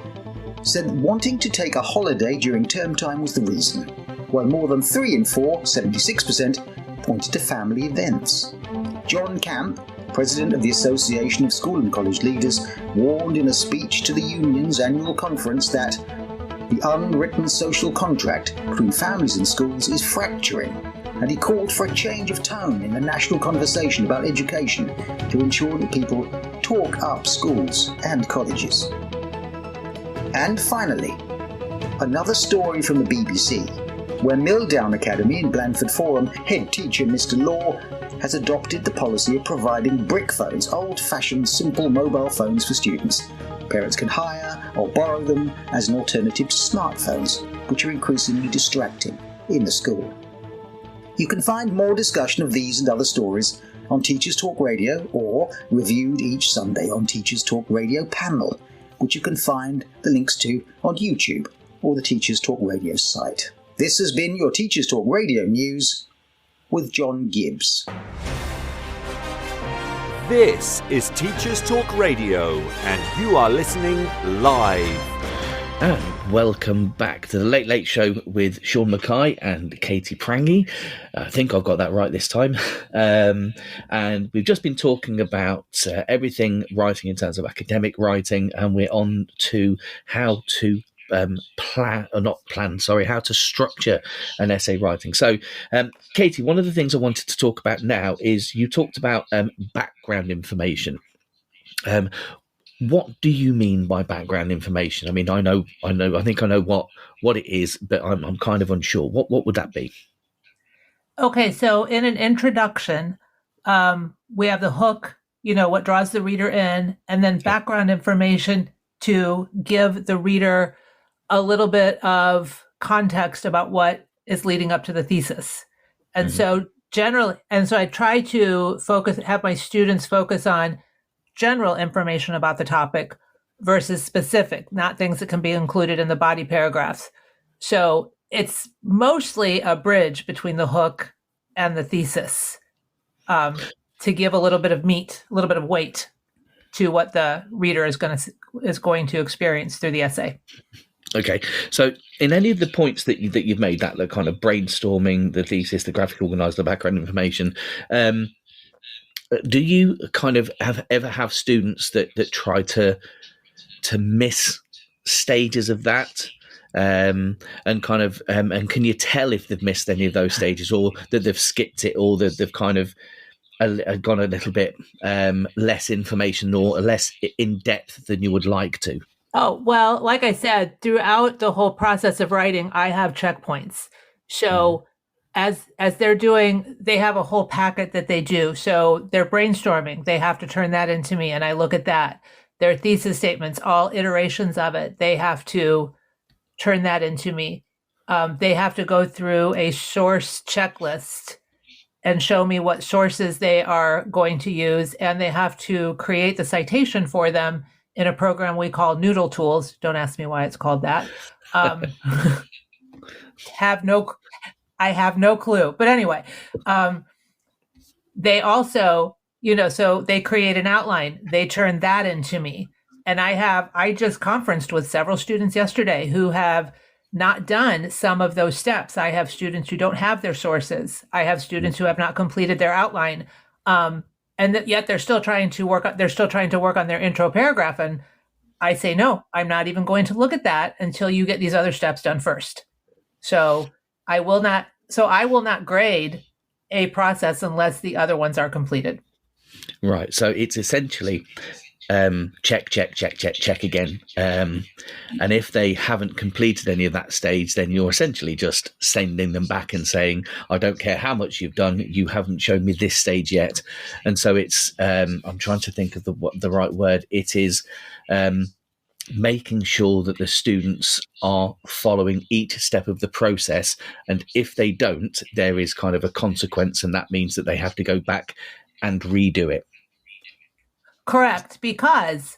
said wanting to take a holiday during term time was the reason, while more than 3 in 4, 76%, pointed to family events. John Camp, president of the Association of School and College Leaders, warned in a speech to the union's annual conference that the unwritten social contract between families and schools is fracturing, and he called for a change of tone in the national conversation about education to ensure that people talk up schools and colleges. And finally, another story from the BBC, where Milldown Academy in Blandford Forum head teacher Mr. Law has adopted the policy of providing brick phones, old-fashioned simple mobile phones for students. Parents can hire or borrow them as an alternative to smartphones, which are increasingly distracting in the school. You can find more discussion of these and other stories on Teachers Talk Radio, or reviewed each Sunday on Teachers Talk Radio Panel, which you can find the links to on YouTube or the Teachers Talk Radio site. This has been your Teachers Talk Radio News with John Gibbs. This is Teachers Talk Radio, and you are listening live. And welcome back to the Late Late Show with Sean Mackay and Katie Prangy. I think I've got that right this time. And we've just been talking about everything writing in terms of academic writing, and we're on to how to how to structure an essay writing. So, Katie, one of the things I wanted to talk about now is you talked about background information. What do you mean by background information? I mean, I think I know what it is, but I'm kind of unsure. What would that be? Okay, so in an introduction, we have the hook, what draws the reader in, and then background information to give the reader a little bit of context about what is leading up to the thesis. And so I try to have my students focus on general information about the topic versus specific, not things that can be included in the body paragraphs. So it's mostly a bridge between the hook and the thesis, to give a little bit of meat, a little bit of weight to what the reader is going to experience through the essay. Okay, so in any of the points that you've made, that the kind of brainstorming, the thesis, the graphic organizer, the background information, do you kind of ever have students that try to miss stages of that, and kind of and can you tell if they've missed any of those stages, or that they've skipped it, or that they've kind of gone a little bit less information or less in depth than you would like to? Oh, well, like I said, throughout the whole process of writing, I have checkpoints. So as they're doing, they have a whole packet that they do. So they're brainstorming. They have to turn that into me, and I look at that. Their thesis statements, all iterations of it, they have to turn that into me. They have to go through a source checklist and show me what sources they are going to use, and they have to create the citation for them in a program we call Noodle Tools. Don't ask me why it's called that. I have no clue. But anyway, they also, so they create an outline. They turn that into me. And I just conferenced with several students yesterday who have not done some of those steps. I have students who don't have their sources. I have students who have not completed their outline. Yet they're still trying to work on their intro paragraph. And I say, no, I'm not even going to look at that until you get these other steps done first. So I will not grade a process unless the other ones are completed. Right. So it's essentially check again. And if they haven't completed any of that stage, then you're essentially just sending them back and saying, I don't care how much you've done, you haven't shown me this stage yet. And so it's, I'm trying to think of the right word. It is making sure that the students are following each step of the process. And if they don't, there is kind of a consequence, and that means that they have to go back and redo it. Correct, because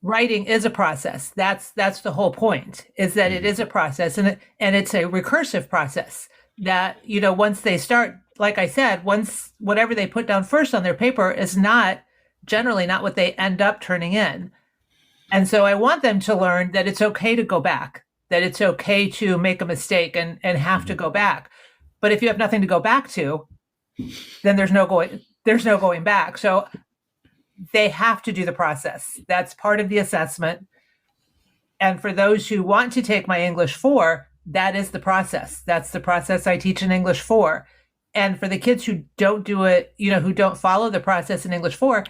writing is a process. That's the whole point, is that it is a process, and it's a recursive process that, once they start, like I said, once whatever they put down first on their paper is generally not what they end up turning in. And so I want them to learn that it's okay to go back, that it's okay to make a mistake and have to go back. But if you have nothing to go back to, then there's no going back. So they have to do the process. That's part of the assessment. And for those who want to take my English 4, that is the process. That's the process I teach in English 4. And for the kids who don't do it, who don't follow the process in English 4,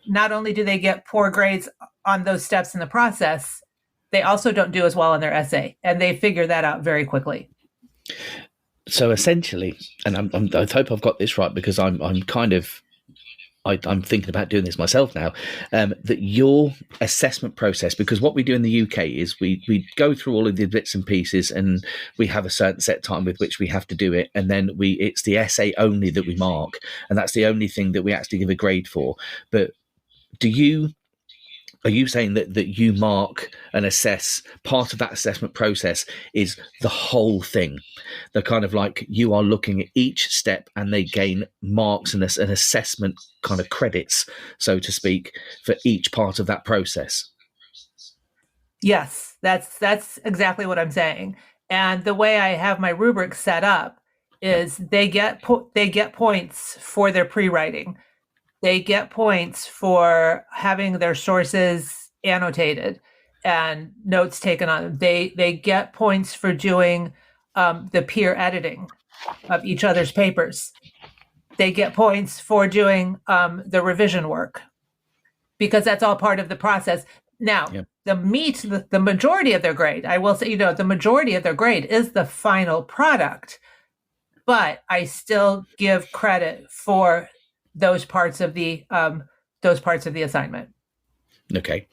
not only do they get poor grades on those steps in the process, they also don't do as well on their essay. And they figure that out very quickly. So essentially, and I hope I've got this right, because I'm thinking about doing this myself now, that your assessment process, because what we do in the UK is we go through all of the bits and pieces, and we have a certain set time with which we have to do it. And then it's the essay only that we mark. And that's the only thing that we actually give a grade for. But are you saying that you mark and assess, part of that assessment process is the whole thing? The kind of like you are looking at each step, and they gain marks and an assessment kind of credits, so to speak, for each part of that process? Yes, that's exactly what I'm saying. And the way I have my rubric set up is they get points for their pre-writing. They get points for having their sources annotated and notes taken on them. They get points for doing the peer editing of each other's papers. They get points for doing the revision work, because that's all part of the process. Now, the majority of their grade, I will say, the majority of their grade is the final product, but I still give credit for those parts of the assignment. Okay.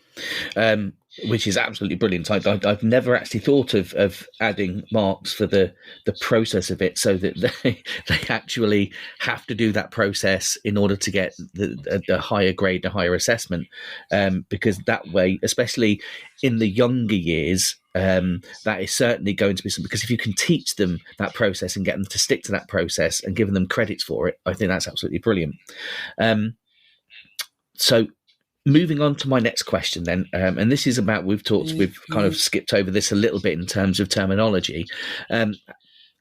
Which is absolutely brilliant. I've never actually thought of adding marks for the process of it, so that they actually have to do that process in order to get the higher grade, the higher assessment, because that way, especially in the younger years, that is certainly going to be something, because if you can teach them that process and get them to stick to that process and giving them credits for it, I think that's absolutely brilliant. So moving on to my next question then, and this is about, we've kind of skipped over this a little bit in terms of terminology.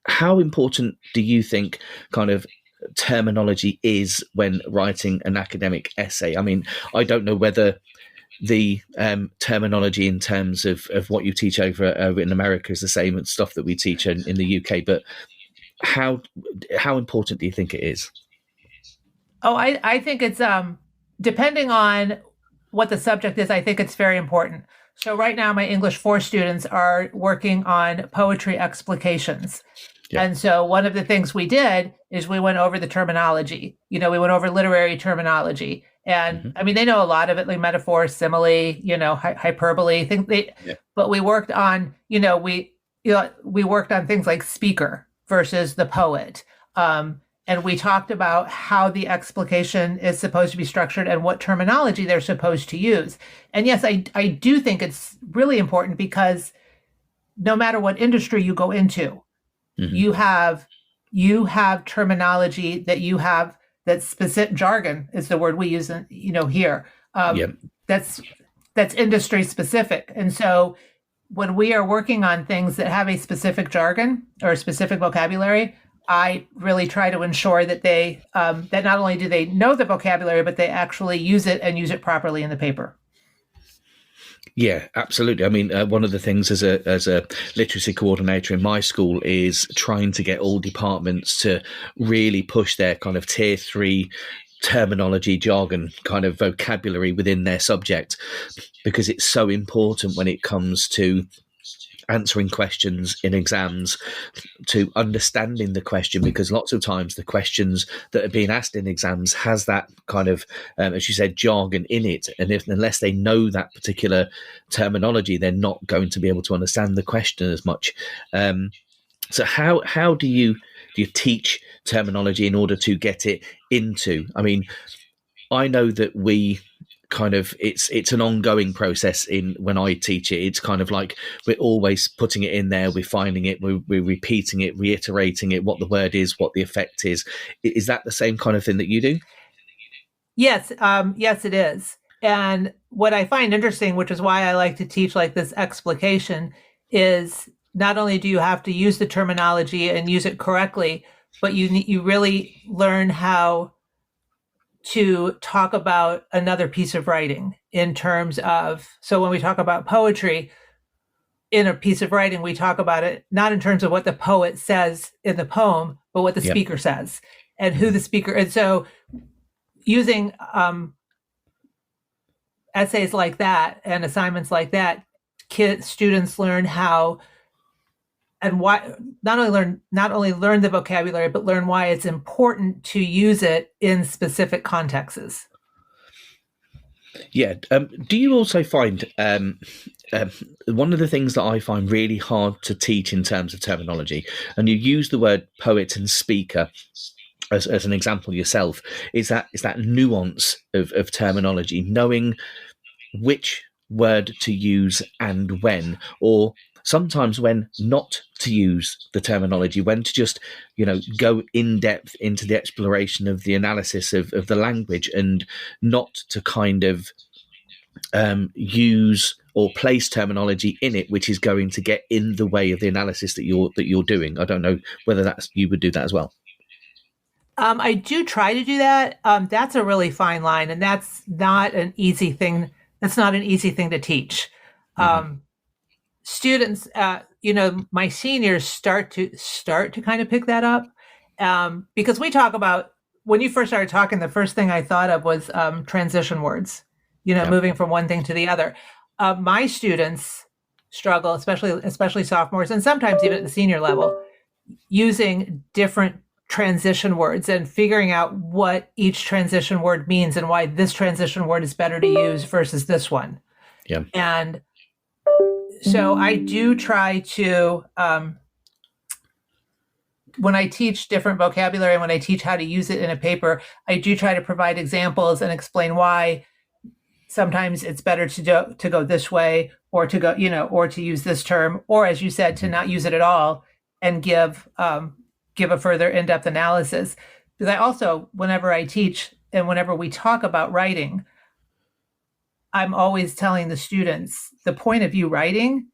How important do you think kind of terminology is when writing an academic essay? I mean, I don't know whether the terminology in terms of what you teach over in America is the same as stuff that we teach in the UK, but how important do you think it is? Oh, I think it's depending on what the subject is, I think it's very important. So right now, my English 4 students are working on poetry explications. Yeah. And so one of the things we did is we went over the terminology. We went over literary terminology. And I mean, they know a lot of it, like metaphor, simile, hyperbole, but we worked on, we worked on things like speaker versus the poet. And we talked about how the explication is supposed to be structured and what terminology they're supposed to use. And yes, I do think it's really important, because no matter what industry you go into, you have terminology that's specific. Jargon is the word we use, here. That's industry specific. And so when we are working on things that have a specific jargon or a specific vocabulary, I really try to ensure that they that not only do they know the vocabulary, but they actually use it and use it properly in the paper. Yeah, absolutely. I mean, one of the things as a literacy coordinator in my school is trying to get all departments to really push their kind of tier 3 terminology, jargon, kind of vocabulary within their subject, because it's so important when it comes to answering questions in exams, to understanding the question, because lots of times the questions that are being asked in exams has that kind of, as you said, jargon in it, and unless they know that particular terminology, they're not going to be able to understand the question as much. So how do you teach terminology in order to get it into? I mean, I know that we kind of it's an ongoing process in when I teach it. It's kind of like we're always putting it in there, we're finding it, we're repeating it, reiterating it, what the word is, what the effect is. Is that the same kind of thing that you do? Yes, yes, it is. And what I find interesting, which is why I like to teach like this explication, is not only do you have to use the terminology and use it correctly, but you really learn how to talk about another piece of writing in terms of, so when we talk about poetry in a piece of writing, we talk about it not in terms of what the poet says in the poem, but what the speaker says and who the speaker. And so using essays like that and assignments like that, students learn how and why, not only learn the vocabulary, but learn why it's important to use it in specific contexts. Yeah. Do you also find one of the things that I find really hard to teach in terms of terminology, and you use the word poet and speaker as an example yourself, is that nuance of terminology, knowing which word to use and when, or sometimes when not to use the terminology, when to just, go in depth into the exploration of the analysis of the language, and not to kind of use or place terminology in it which is going to get in the way of the analysis that you're doing. I don't know whether you would do that as well. I do try to do that. That's a really fine line, and that's not an easy thing. That's not an easy thing to teach. Students, my seniors start to kind of pick that up, because we talk about, when you first started talking, the first thing I thought of was transition words, moving from one thing to the other. My students struggle, especially sophomores, and sometimes even at the senior level, using different transition words and figuring out what each transition word means and why this transition word is better to use versus this one. Yeah. And so I do try to, when I teach different vocabulary and when I teach how to use it in a paper, I do try to provide examples and explain why sometimes it's better to go this way, or to go, or to use this term, or as you said, to not use it at all and give a further in-depth analysis. Because I also, whenever I teach and whenever we talk about writing, I'm always telling the students, the point of view writing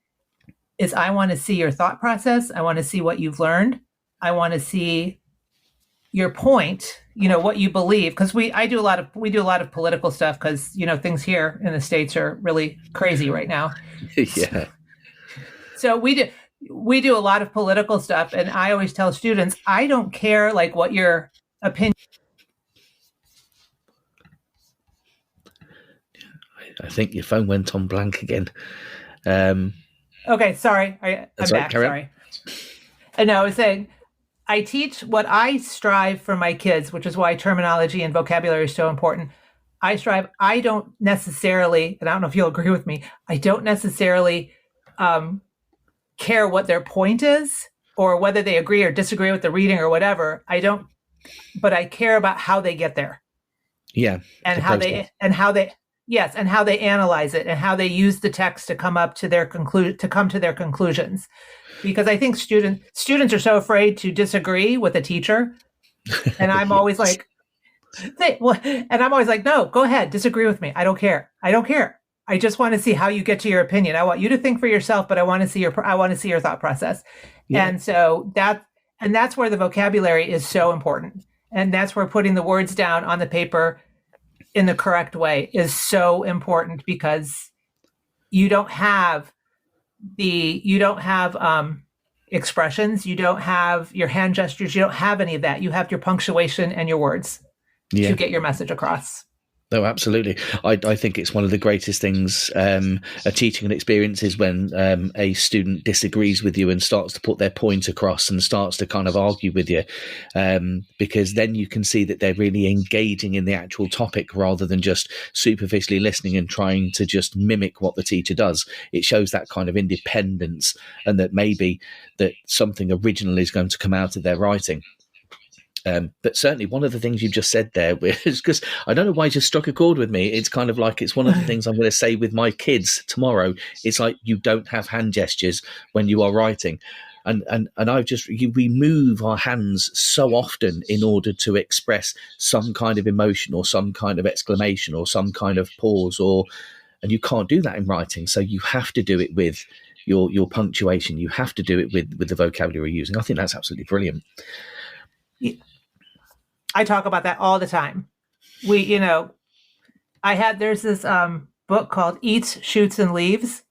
is I want to see your thought process. I want to see what you've learned. I want to see your point, what you believe. Because we do a lot of political stuff, because, things here in the States are really crazy right now. Yeah. So we do a lot of political stuff. And I always tell students, I don't care like what your opinion. I think your phone went on blank again. Okay, sorry. I'm back. Sorry. No, I was saying, I teach what I strive for my kids, which is why terminology and vocabulary is so important. I don't necessarily, and I don't know if you'll agree with me, I don't necessarily care what their point is or whether they agree or disagree with the reading or whatever. I don't, but I care about how they get there. Yeah. And how they analyze it and how they use the text to come to their conclusions. Because I think students are so afraid to disagree with a teacher. And I'm always like, no, go ahead, disagree with me. I don't care. I just want to see how you get to your opinion. I want you to think for yourself, but I want to see your thought process. Yeah. And so that's where the vocabulary is so important. And that's where putting the words down on the paper in the correct way is so important, because you don't have expressions, you don't have your hand gestures, you don't have any of that. You have your punctuation and your words to get your message across. No, absolutely. I think it's one of the greatest things a teaching an experience is when a student disagrees with you and starts to put their point across and starts to kind of argue with you, because then you can see that they're really engaging in the actual topic rather than just superficially listening and trying to just mimic what the teacher does. It shows that kind of independence, and that maybe that something original is going to come out of their writing. But certainly one of the things you just said there was, because I don't know why it just struck a chord with me. It's kind of like, it's one of the things I'm going to say with my kids tomorrow. It's like, you don't have hand gestures when you are writing. And we move our hands so often in order to express some kind of emotion or some kind of exclamation or some kind of pause, and you can't do that in writing. So you have to do it with your punctuation. You have to do it with the vocabulary you're using. I think that's absolutely brilliant. I talk about that all the time. There's this book called Eats, Shoots, and Leaves.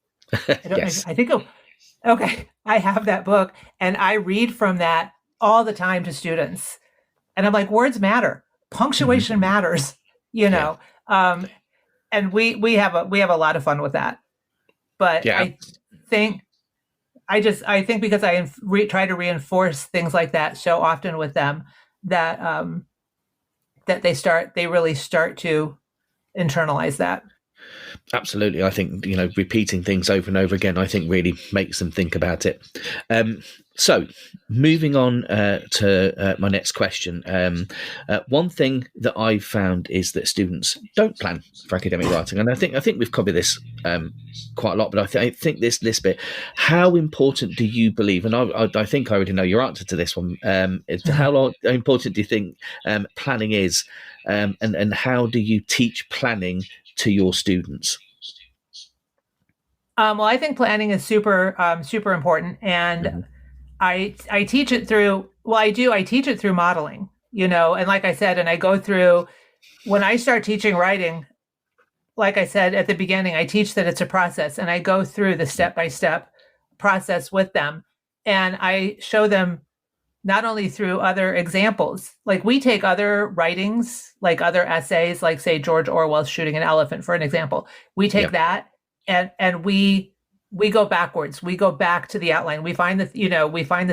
Yes. I have that book, and I read from that all the time to students. And I'm like, words matter. Punctuation matters, and we have a lot of fun with that. But yeah. I think because I try to reinforce things like that so often with them, that they really start to internalize that. Absolutely. I think, repeating things over and over again, I think really makes them think about it. So moving on to my next question. One thing that I've found is that students don't plan for academic writing. And I think we've covered this quite a lot, but I think this bit, how important do you believe, and I think I already know your answer to this one, how important do you think planning is, and how do you teach planning to your students? Well, I think planning is super important, and I teach it through. Well, I teach it through modeling, and like I said, and I go through when I start teaching writing. Like I said at the beginning, I teach that it's a process, and I go through the step-by-step process with them, and I show them not only through other examples, like we take other writings, like other essays, like say George Orwell's Shooting an Elephant, for an example. We take that and we go backwards. We go back to the outline. We find the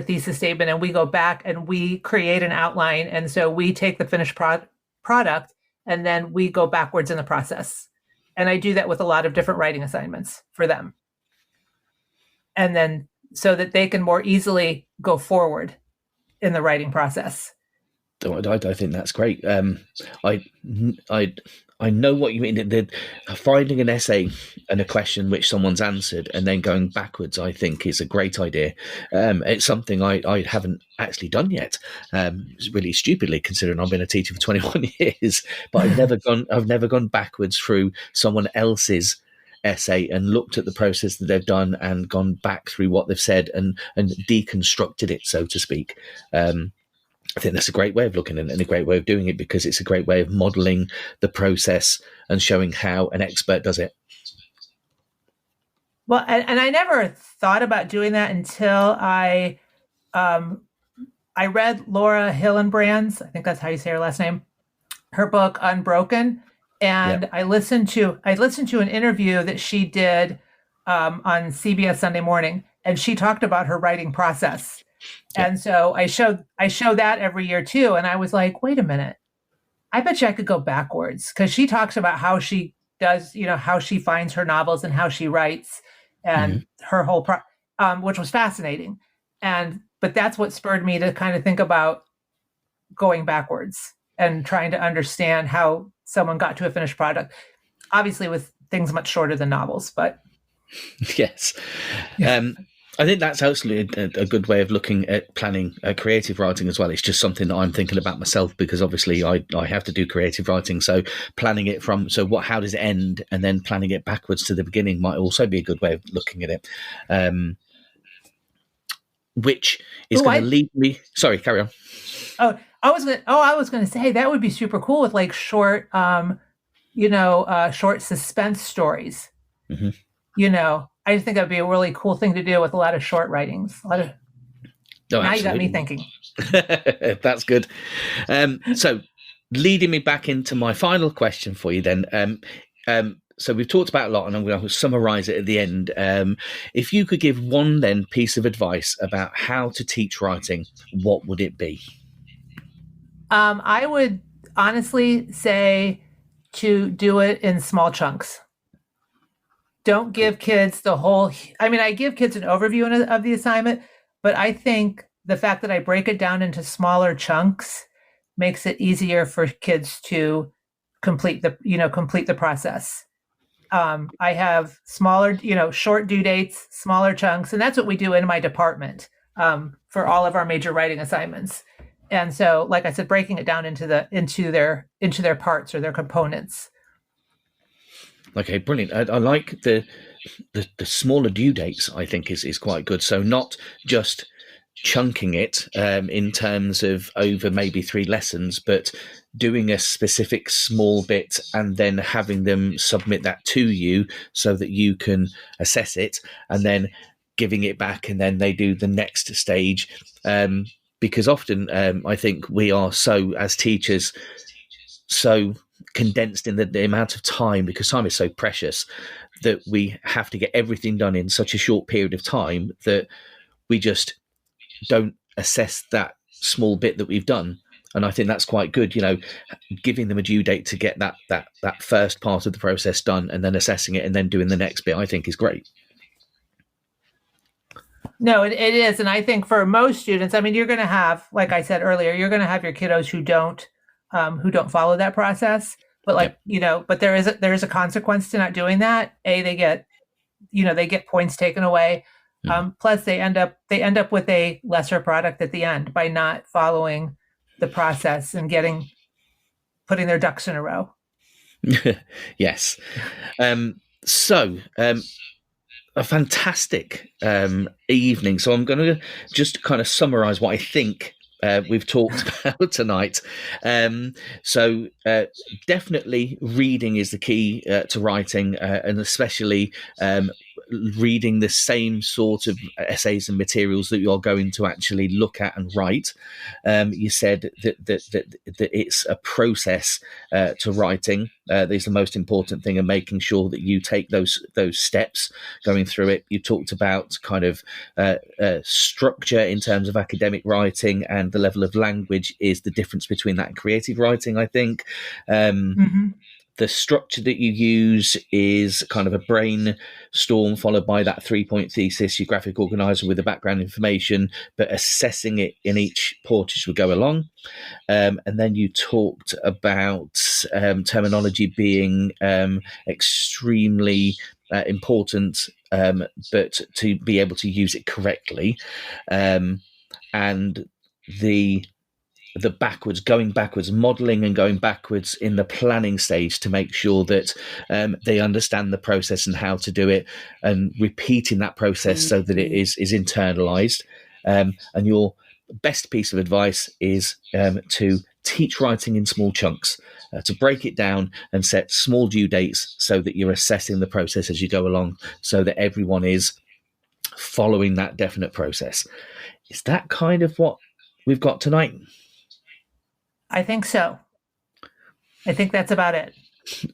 thesis statement, and we go back and we create an outline. And so we take the finished product, and then we go backwards in the process. And I do that with a lot of different writing assignments for them. And then so that they can more easily go forward in the writing process. I think that's great. I know what you mean. Finding an essay and a question which someone's answered and then going backwards, I think, is a great idea. It's something I haven't actually done yet. Really stupidly, considering I've been a teacher for 21 years, but I've never gone backwards through someone else's essay and looked at the process that they've done and gone back through what they've said and deconstructed it, so to speak. I think that's a great way of looking at it and a great way of doing it, because it's a great way of modeling the process and showing how an expert does it. Well, and I never thought about doing that until I read Laura Hillenbrand's, I think that's how you say her last name, her book Unbroken. And I listened to an interview that she did on CBS Sunday Morning, and she talked about her writing process. And so I show that every year too. And I was like, wait a minute, I bet you I could go backwards, because she talks about how she does, how she finds her novels and how she writes, and her whole which was fascinating. But that's what spurred me to kind of think about going backwards and trying to understand how someone got to a finished product, obviously with things much shorter than novels, but yes. I think that's absolutely a good way of looking at planning creative writing as well. It's just something that I'm thinking about myself, because obviously I have to do creative writing. So planning it from, how does it end? And then planning it backwards to the beginning might also be a good way of looking at it. Which is going to lead me. Sorry, carry on. I was going to say that would be super cool with like short, short suspense stories. Mm-hmm. I just think that'd be a really cool thing to do with a lot of short writings. Now you got me thinking. That's good. So leading me back into my final question for you then. So we've talked about a lot, and I'm going to summarize it at the end. If you could give one then piece of advice about how to teach writing, what would it be? I would honestly say to do it in small chunks. Don't give kids the whole. I give kids an overview of the assignment, but I think the fact that I break it down into smaller chunks makes it easier for kids to complete the process. I have smaller, short due dates, smaller chunks, and that's what we do in my department for all of our major writing assignments. And so, like I said, breaking it down into their parts or their components. Okay, brilliant. I like the smaller due dates. I think is quite good. So not just chunking it in terms of over maybe 3 lessons, but doing a specific small bit and then having them submit that to you so that you can assess it, and then giving it back, and then they do the next stage. Because often I think we are as teachers, so condensed in the amount of time, because time is so precious, that we have to get everything done in such a short period of time that we just don't assess that small bit that we've done. And I think that's quite good, giving them a due date to get that first part of the process done, and then assessing it and then doing the next bit, I think is great. No, it is. And I think for most students, you're going to have, like I said earlier, you're going to have your kiddos who don't follow that process. But but there is a consequence to not doing that. They get points taken away. Plus they end up with a lesser product at the end by not following the process and putting their ducks in a row. Yes. A fantastic evening. So I'm going to just kind of summarize what I think we've talked about tonight. Definitely reading is the key to writing, and especially reading the same sort of essays and materials that you're going to actually look at and write. You said that it's a process to writing. Is the most important thing, and making sure that you take those steps going through it. You talked about kind of structure in terms of academic writing, and the level of language is the difference between that and creative writing, I think. The structure that you use is kind of a brainstorm followed by that 3-point thesis, your graphic organizer with the background information, but assessing it in each port as we go along. And then you talked about terminology being extremely important, but to be able to use it correctly. And going backwards, modeling and going backwards in the planning stage to make sure that they understand the process and how to do it, and repeating that process so that it is internalized. And your best piece of advice is to teach writing in small chunks, to break it down and set small due dates so that you're assessing the process as you go along, so that everyone is following that definite process. Is that kind of what we've got tonight? I think so. I think that's about it.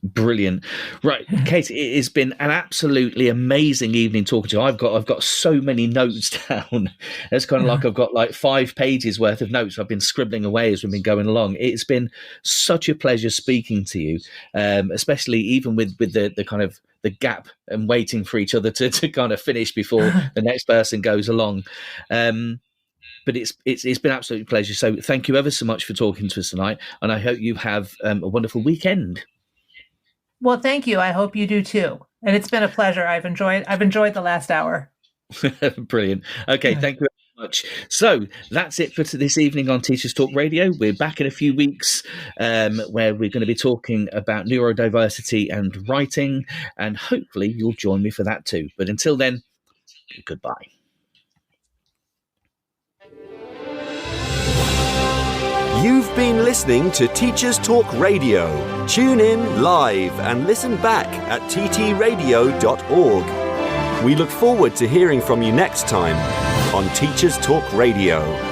Brilliant. Right, Kate, it has been an absolutely amazing evening talking to you. I've got so many notes down. It's kind of like I've got like 5 pages worth of notes I've been scribbling away as we've been going along. It's been such a pleasure speaking to you, especially even with the kind of the gap and waiting for each other to kind of finish before the next person goes along. But it's been absolutely a pleasure. So thank you ever so much for talking to us tonight, and I hope you have a wonderful weekend. Well, thank you. I hope you do too. And it's been a pleasure. I've enjoyed the last hour. Brilliant. Okay, thank you very much. So that's it for this evening on Teachers Talk Radio. We're back in a few weeks where we're going to be talking about neurodiversity and writing, and hopefully you'll join me for that too. But until then, goodbye. You've been listening to Teachers Talk Radio. Tune in live and listen back at ttradio.org. We look forward to hearing from you next time on Teachers Talk Radio.